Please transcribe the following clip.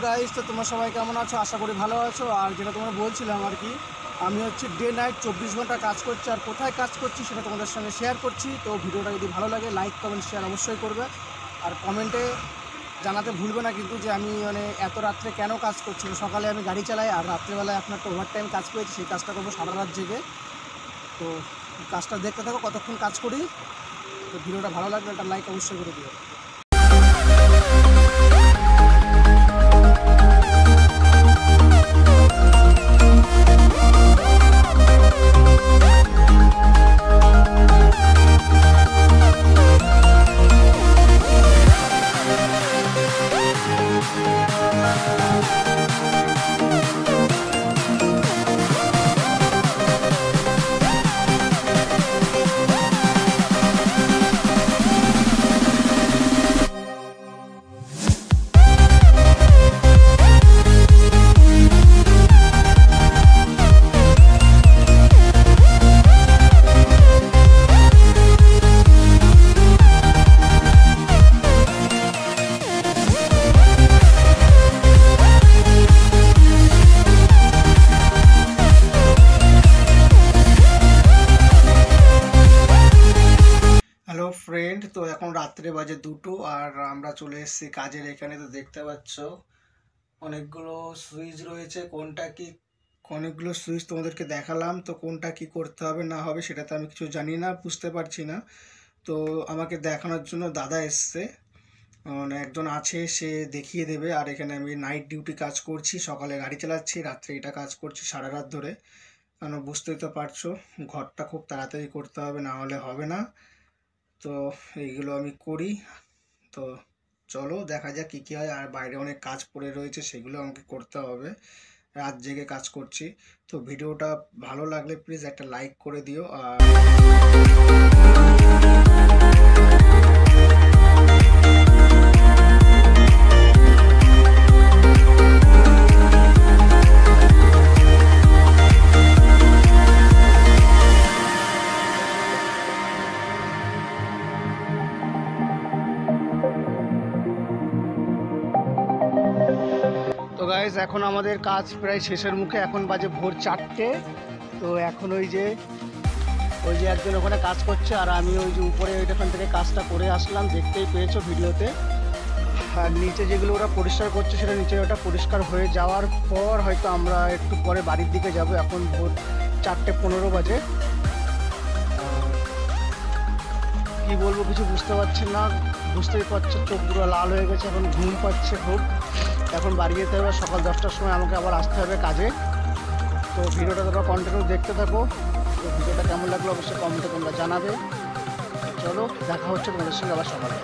Guys, তো তোমরা সবাই কেমন আছো? আশা করি ভালো আছো। আর যেটা তোমরা বলছিলাম আর কি, আমি হচ্ছে ডে নাইট 24 ঘন্টা কাজ করছি। আর কোথায় কাজ করছি সেটা তোমাদের সঙ্গে শেয়ার করছি। তো ভিডিওটা যদি ভালো লাগে লাইক কমেন্ট শেয়ার অবশ্যই করবে। আর কমেন্টে জানাতে ভুলবে না কিন্তু যে আমি এত রাত্রে কেন কাজ করছি। সকালে আমি গাড়ি চালাই আর রাত্রেবেলায় আপনার একটা ওভার টাইম কাজ করেছি, সেই কাজটা করবো সারা রাত জেগে। তো কাজটা দেখতে থাকো কতক্ষণ কাজ করি। তো ভিডিওটা ভালো লাগলে একটা লাইক অবশ্যই করে দিও। হ্যালো ফ্রেন্ড, তো এখন রাত্রে বাজে 2টো আর আমরা চলে এসেছি কাজের এখানে। তো দেখতে পাচ্ছ অনেকগুলো সুইচ রয়েছে। অনেকগুলো সুইচ তোমাদেরকে দেখালাম, তো কোনটা কি করতে হবে না হবে সেটা তো আমি কিছু জানি না, বুঝতে পারছি না। তো আমাকে দেখানোর জন্য দাদা এসছে, একজন আছে, সে দেখিয়ে দেবে। আর এখানে আমি নাইট ডিউটি কাজ করছি, সকালে গাড়ি চালাচ্ছি, রাত্রে এটা কাজ করছি সারা রাত ধরে। কারণ বুঝতেই তো পারছো ঘরটা খুব তাড়াতাড়ি করতে হবে, না হলে হবে না। তো এইগুলো আমি করি। তো চলো দেখা যাক কী কী হয়। আর বাইরে অনেক কাজ পড়ে রয়েছে, সেগুলো আমাকে করতে হবে, রাত জেগে কাজ করছি। তো ভিডিওটা ভালো লাগলে প্লিজ একটা লাইক করে দিও। আর তো গাইজ, এখন আমাদের কাজ প্রায় শেষের মুখে, এখন বাজে ভোর 4টে। তো এখন ওই যে একজন ওখানে কাজ করছে আর আমি ওই যে উপরে ওইখান থেকে কাজটা করে আসলাম, দেখতেই পেয়েছো ভিডিওতে। আর নিচে যেগুলো ওরা পরিষ্কার করছে সেটা নিচে ওটা পরিষ্কার হয়ে যাওয়ার পর হয়তো আমরা একটু পরে বাড়ির দিকে যাব। এখন ভোর 4:15 বাজে। কি বলবো কিছু বুঝতে পারছি না, বুঝতেই পারছো চোখ পুরো লাল হয়ে গেছে, এখন ঘুম পাচ্ছে খুব। এখন বাড়ি যেতে হবে, সকাল 10টার সময় আমাকে আবার আসতে হবে কাজে। তো ভিডিওটা তোমরা কন্টিনিউ দেখতে থাকো। তো ভিডিওটা কেমন লাগলো অবশ্যই কমেন্টে তোমরা জানাবে। চলো দেখা হচ্ছে তোমাদের সঙ্গে আবার সকালে।